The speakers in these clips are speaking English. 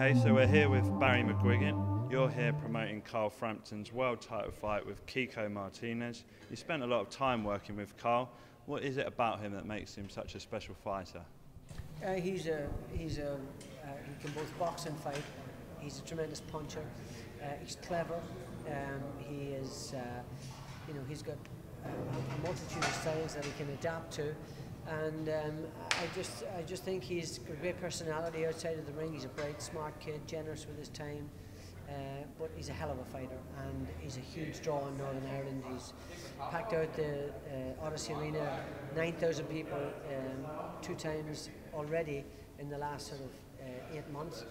Okay, so we're here with Barry McGuigan. You're here promoting Carl Frampton's world title fight with Kiko Martinez. You spent a lot of time working with Carl. What is it about him that makes him such a special fighter? He can both box and fight. He's a tremendous puncher. He's clever. He's got a multitude of styles that he can adapt to. And I just think he's got a great personality outside of the ring. He's a bright, smart kid, generous with his time, but he's a hell of a fighter, and he's a huge draw in Northern Ireland. He's packed out the Odyssey Arena, 9,000 people 2 times already in the last sort of 8 months,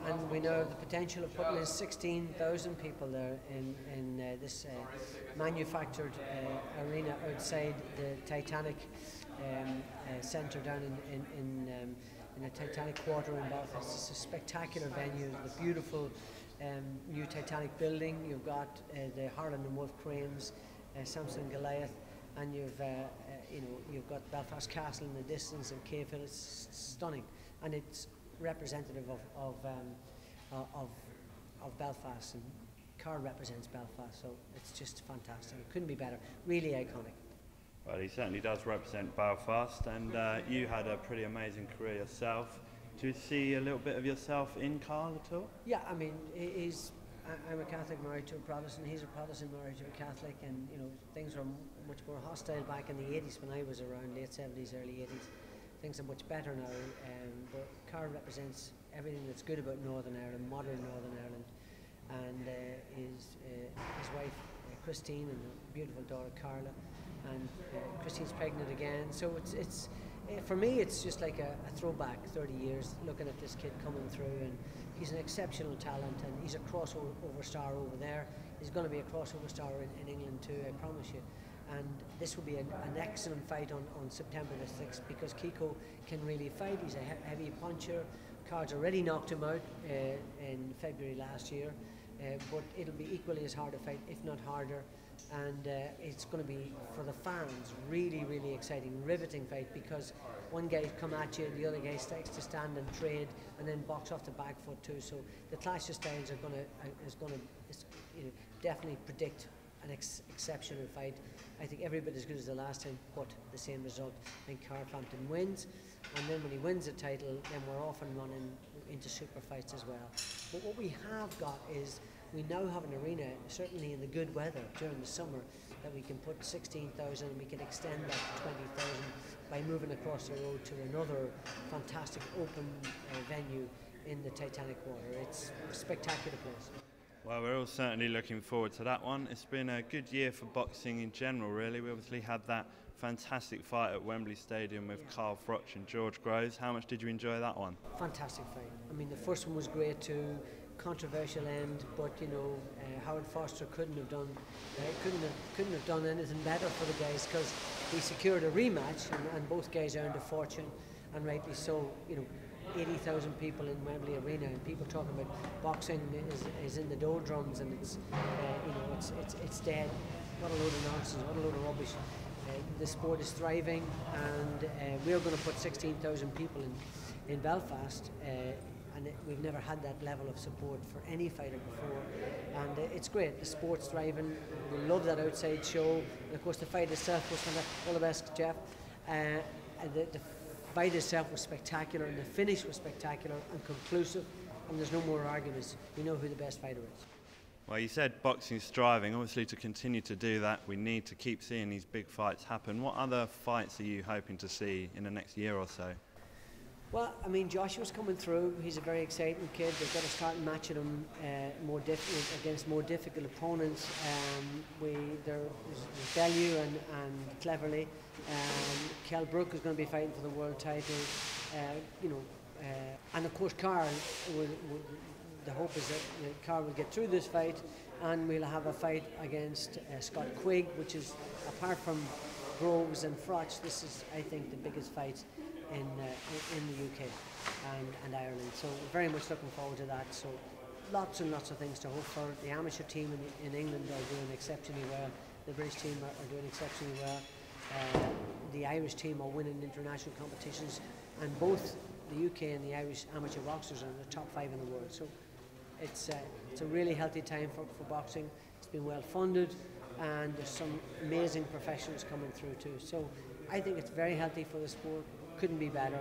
and we know the potential of putting in 16,000 people there in this manufactured arena outside the Titanic centre down in the Titanic Quarter in Belfast. It's a spectacular venue, the beautiful new Titanic building. You've got the Harland and Wolff cranes, Samson and Goliath, and you've got Belfast Castle in the distance and Cave Hill. It's stunning, and it's representative of Belfast, and Carl represents Belfast, so it's just fantastic. It couldn't be better. Really iconic. Well, he certainly does represent Belfast, and you had a pretty amazing career yourself. Do you see a little bit of yourself in Carl at all? Yeah, I mean, I'm a Catholic married to a Protestant. He's a Protestant married to a Catholic, and things were much more hostile back in the 80s when I was around, late 70s, early 80s. Things are much better now, but Carl represents everything that's good about Northern Ireland, modern Northern Ireland, and his wife Christine and a beautiful daughter Carla, and Christine's pregnant again. So it's for me it's just like a throwback 30 years looking at this kid coming through, and he's an exceptional talent, and he's a crossover star over there. He's going to be a crossover star in England too, I promise you. And this will be an excellent fight on September the 6th, because Kiko can really fight. He's a heavy puncher. Carl's already knocked him out in February last year, but it'll be equally as hard a fight, if not harder. And it's going to be, for the fans, really, really exciting, riveting fight, because one guy come at you, the other guy starts to stand and trade, and then box off the back foot too. So the clash of styles is going to definitely predict an exceptional fight. I think every bit as good as the last time, but the same result. I think Carl Frampton wins, and then when he wins the title, then we're off and running into super fights as well. But what we have got is, we now have an arena, certainly in the good weather during the summer, that we can put 16,000, and we can extend that to 20,000 by moving across the road to another fantastic open venue in the Titanic Water. It's a spectacular place. Well, we're all certainly looking forward to that one. It's been a good year for boxing in general, really. We obviously had that fantastic fight at Wembley Stadium with Carl Froch and George Groves. How much did you enjoy that one? Fantastic fight. I mean, the first one was great too. Controversial end, but Howard Foster couldn't have done anything better for the guys, because he secured a rematch, and both guys earned a fortune, and rightly so. 80,000 people in Wembley Arena, and people talking about boxing is in the doldrums, and it's dead. What a load of nonsense! What a load of rubbish! The sport is thriving, and we're going to put 16,000 people in Belfast. And we've never had that level of support for any fighter before, and it's great. The sport's thriving. We love that outside show, and of course the fight itself was fantastic. All the best, Jeff. The fight itself was spectacular, and the finish was spectacular and conclusive, and there's no more arguments. We know who the best fighter is. Well, you said boxing's thriving. Obviously, to continue to do that, we need to keep seeing these big fights happen. What other fights are you hoping to see in the next year or so? Well, I mean, Joshua's coming through. He's a very exciting kid. They've got to start matching him against more difficult opponents. There's Bellew and Cleverly. Kell Brook is going to be fighting for the world title. And of course, Carl. The hope is that Carl will get through this fight, and we'll have a fight against Scott Quigg, which is, apart from Groves and Froch, this is, I think, the biggest fight in the UK and Ireland. So we're very much looking forward to that. So lots and lots of things to hope for. The amateur team in England are doing exceptionally well. The British team are doing exceptionally well. The Irish team are winning international competitions, and both the UK and the Irish amateur boxers are in the top 5 in the world. So it's a really healthy time for boxing. It's been well funded, and there's some amazing professionals coming through too. So I think it's very healthy for the sport, couldn't be better,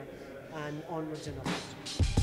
and onwards and upwards.